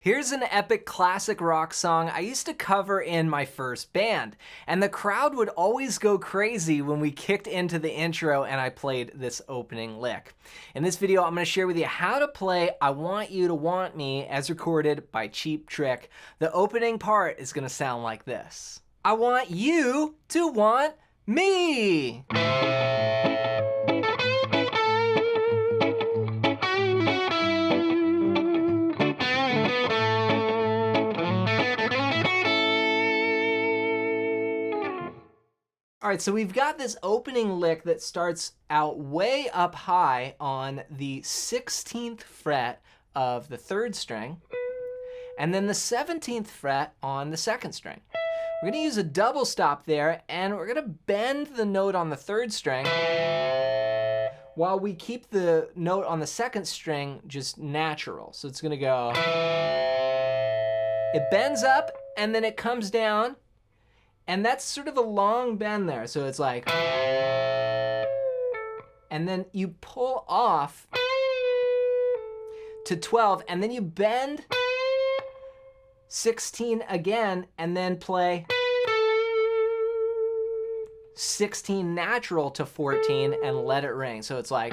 Here's an epic classic rock song I used to cover in my first band, and the crowd would always go crazy when we kicked into the intro and I played this opening lick. In this video, I'm going to share with you how to play I Want You to Want Me as recorded by Cheap Trick. The opening part is going to sound like this. I want you to want me. All right, so we've got this opening lick that starts out way up high on the 16th fret of the 3rd string, and then the 17th fret on the 2nd string. We're gonna use a double stop there, and we're gonna bend the note on the 3rd string while we keep the note on the 2nd string just natural. So it's gonna go, it bends up, and then it comes down, and that's sort of a long bend there. So it's like, and then you pull off to 12, and then you bend 16 again, and then play 16 natural to 14 and let it ring. So it's like,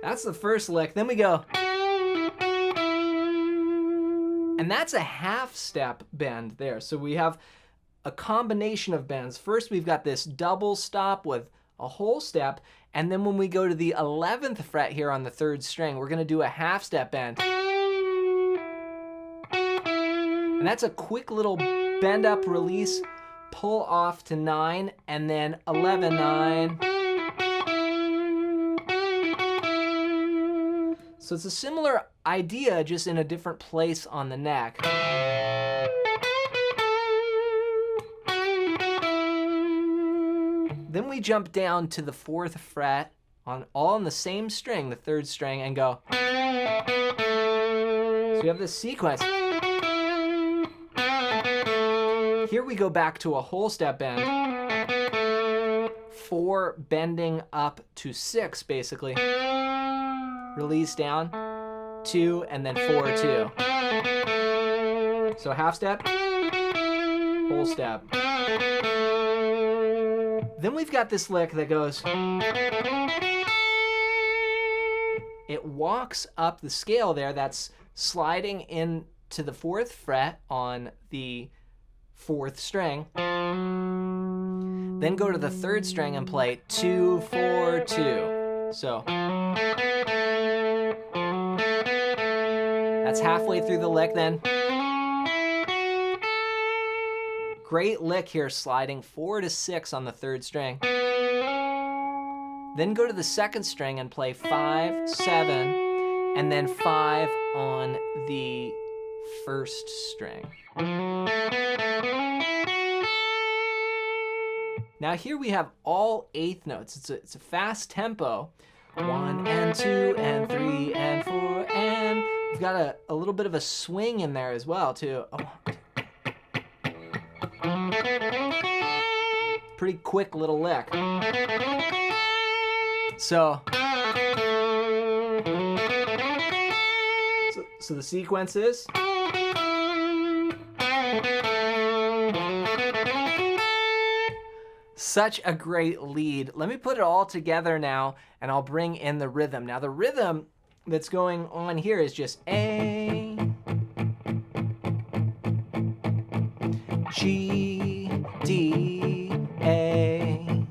that's the first lick. Then we go, and that's a half step bend there. So we have a combination of bends. First, we've got this double stop with a whole step. And then when we go to the 11th fret here on the 3rd string, we're gonna do a half step bend. And that's a quick little bend up release, pull off to 9, and then 11, 9. So it's a similar idea, just in a different place on the neck. Then we jump down to the 4th fret all on the same string, the 3rd string, and go. So you have this sequence. Here we go back to a whole step bend. 4 bending up to 6, basically. Release down, 2, and then 4, 2. So half step, whole step. Then we've got this lick that goes, it walks up the scale there, that's sliding into the 4th fret on the 4th string. Then go to the 3rd string and play 2, 4, 2. So that's halfway through the lick then. Great lick here, sliding 4 to 6 on the 3rd string. Then go to the 2nd string and play 5, 7, and then 5 on the 1st string. Now here we have all 8th notes. It's a fast tempo. 1 and 2 and 3 and 4, and we've got a little bit of a swing in there as well too. Pretty quick little lick. So the sequence is. Such a great lead. Let me put it all together now, and I'll bring in the rhythm. Now the rhythm that's going on here is just A, G, D, A.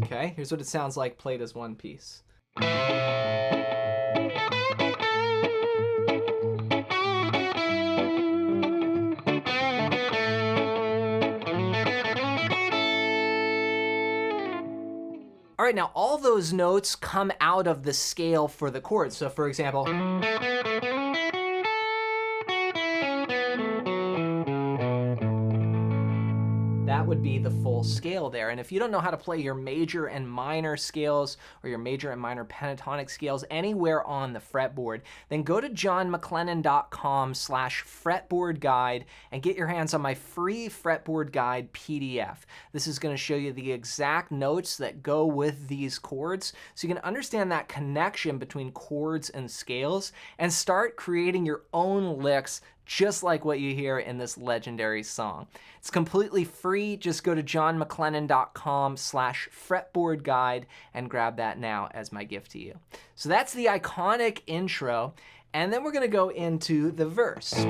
Okay, here's what it sounds like played as one piece. All right, now all those notes come out of the scale for the chords. So for example, that would be the full scale there. And if you don't know how to play your major and minor scales or your major and minor pentatonic scales anywhere on the fretboard, then go to johnmclennan.com/fretboard guide and get your hands on my free fretboard guide PDF. This is going to show you the exact notes that go with these chords so you can understand that connection between chords and scales and start creating your own licks just like what you hear in this legendary song. It's completely free. Just go to johnmclennan.com/fretboard guide and grab that now as my gift to you. So that's the iconic intro. And then we're going to go into the verse.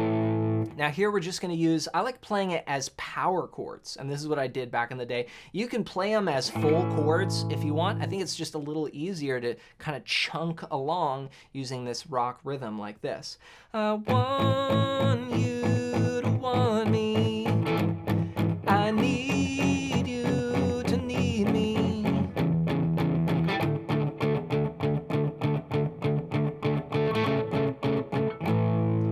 Now here we're just going to use, I like playing it as power chords, and this is what I did back in the day. You can play them as full chords if you want. I think it's just a little easier to kind of chunk along using this rock rhythm like this. I want you to want me. I need you to need me.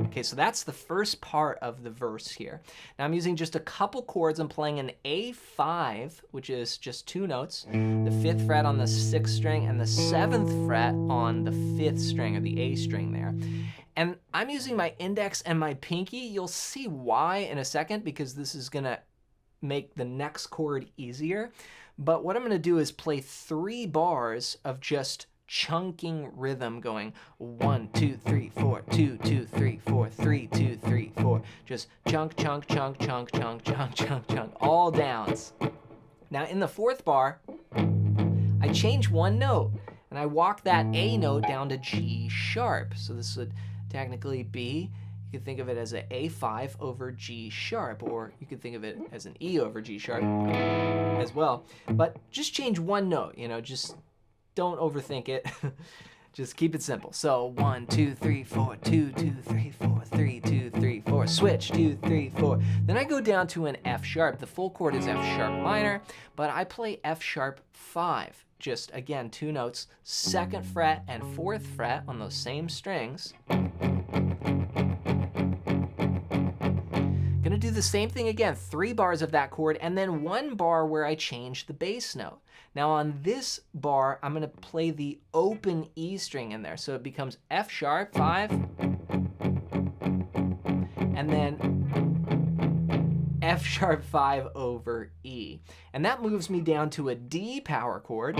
Okay, so that's the first part of the verse here. Now I'm using just a couple chords. I'm playing an A5, which is just 2 notes, the 5th fret on the 6th string and the 7th fret on the 5th string, or the A string there. And I'm using my index and my pinky. You'll see why in a second, because this is gonna make the next chord easier. But what I'm gonna do is play 3 bars of just chunking rhythm, going 1 2 3 4 2 2 3 4 3 2 3 4, just chunk chunk chunk chunk chunk chunk chunk chunk, all downs. Now in the 4th bar I change 1 note and I walk that A note down to G sharp. So this would technically be, you could think of it as an A5 over G sharp, or you could think of it as an E over G sharp as well. But just change 1 note, you know, just don't overthink it. Just keep it simple. So 1 2 3 4 2 2 3 4 3 2 3 4, switch 2 3 4. Then I go down to an F sharp. The full chord is F sharp minor, but I play F sharp 5. Just again 2 notes, 2nd fret and 4th fret on those same strings. Gonna do the same thing again, 3 bars of that chord, and then 1 bar where I change the bass note. Now on this bar, I'm gonna play the open E string in there. So it becomes F sharp 5, and then F sharp 5 over E. And that moves me down to a D power chord,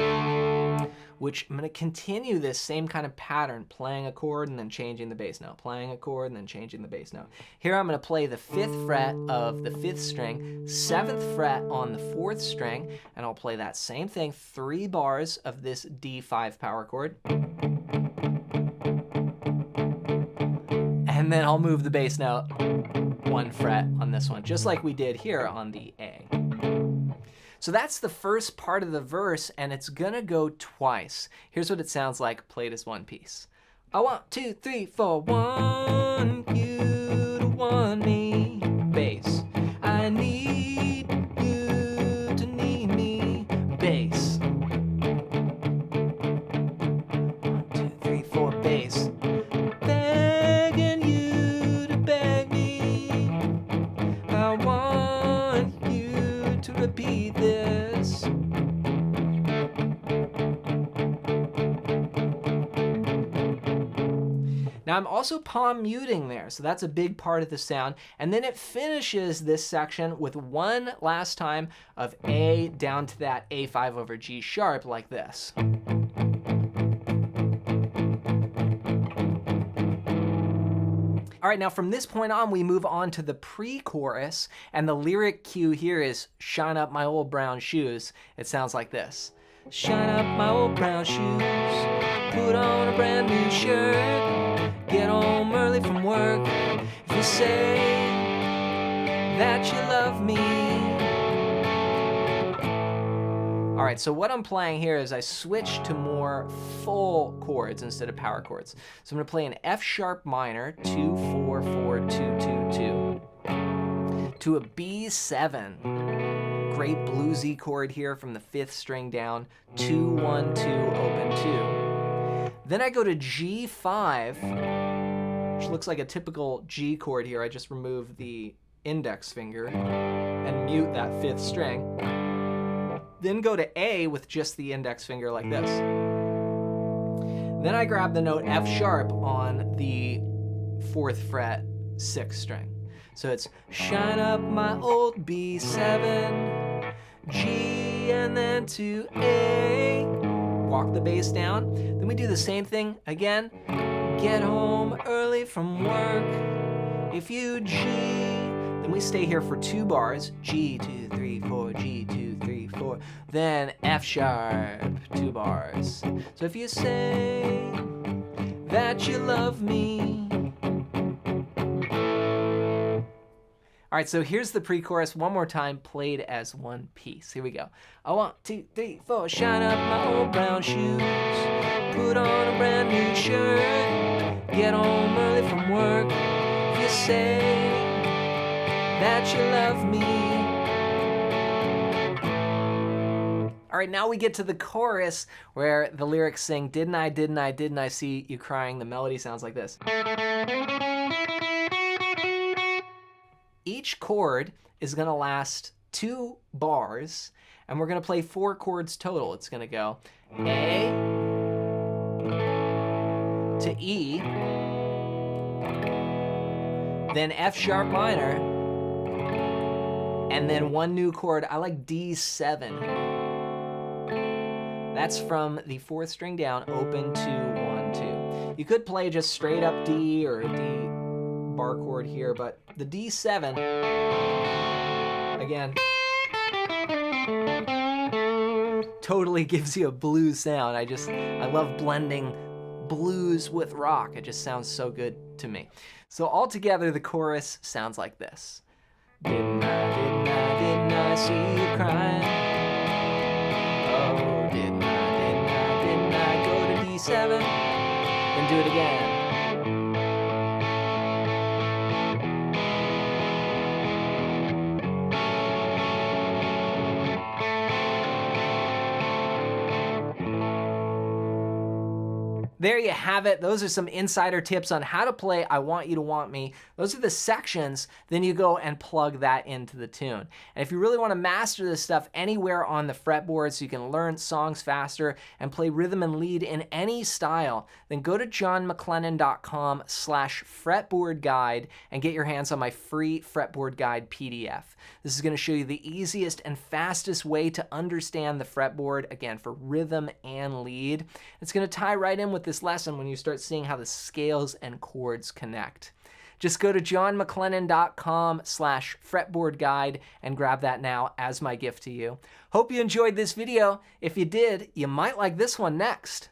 which I'm gonna continue this same kind of pattern, playing a chord and then changing the bass note, playing a chord and then changing the bass note. Here I'm gonna play the 5th fret of the 5th string, 7th fret on the 4th string, and I'll play that same thing, 3 bars of this D5 power chord. And then I'll move the bass note 1 fret on this one, just like we did here on the A. So that's the first part of the verse, and it's gonna go twice. Here's what it sounds like played as one piece. I want 2 3 4, want you to want me, bass. I need you to need me, bass. 1 2 3 4, bass. Begging you to beg me. I want you to repeat this. Now I'm also palm muting there, so that's a big part of the sound. And then it finishes this section with 1 last time of A down to that A5 over G sharp like this. All right, now from this point on, we move on to the pre-chorus, and the lyric cue here is shine up my old brown shoes. It sounds like this. Shine up my old brown shoes, put on a brand new shirt, get home early from work, if you say that you love me. All right, so what I'm playing here is I switch to more full chords instead of power chords. So I'm gonna play an F sharp minor, 2 4 4 2 2 2, to a B7. Great bluesy chord here from the 5th string down, 2 1 2 open 2. Then I go to G5, which looks like a typical G chord here. I just remove the index finger and mute that 5th string. Then go to A with just the index finger like this. Then I grab the note F sharp on the 4th fret 6th string. So it's shine up my old B7, G, and then to A. Walk the bass down. Then we do the same thing again. Get home early from work. If you G, then we stay here for 2 bars. G, 2, 3, 4, G, 2, 3, 4. Then F sharp, 2 bars. So if you say that you love me. All right, so here's the pre-chorus one more time, played as one piece. Here we go. 1, 2, 3, 4. Shine up my old brown shoes. Put on a brand new shirt. Get home early from work. If you say that you love me. All right, now we get to the chorus where the lyrics sing, didn't I see you crying? The melody sounds like this. Each chord is gonna last 2 bars, and we're gonna play 4 chords total. It's gonna go A to E, then F sharp minor, and then 1 new chord. I like D7. That's from the 4th string down, open to 1, 2. You could play just straight up D or a D bar chord here, but the D7, again, totally gives you a blues sound. I love blending blues with rock. It just sounds so good to me. So altogether, the chorus sounds like this. Didn't I see you crying? Oh, didn't I go to D7? Then do it again. There you have it. Those are some insider tips on how to play I Want You to Want Me. Those are the sections. Then you go and plug that into the tune. And if you really want to master this stuff anywhere on the fretboard so you can learn songs faster and play rhythm and lead in any style, then go to johnmclennan.com/fretboard guide and get your hands on my free fretboard guide PDF. This is going to show you the easiest and fastest way to understand the fretboard, again, for rhythm and lead. It's going to tie right in with this lesson when you start seeing how the scales and chords connect. Just go to johnmclennan.com/fretboard guide and grab that now as my gift to you. Hope you enjoyed this video. If you did, you might like this one next.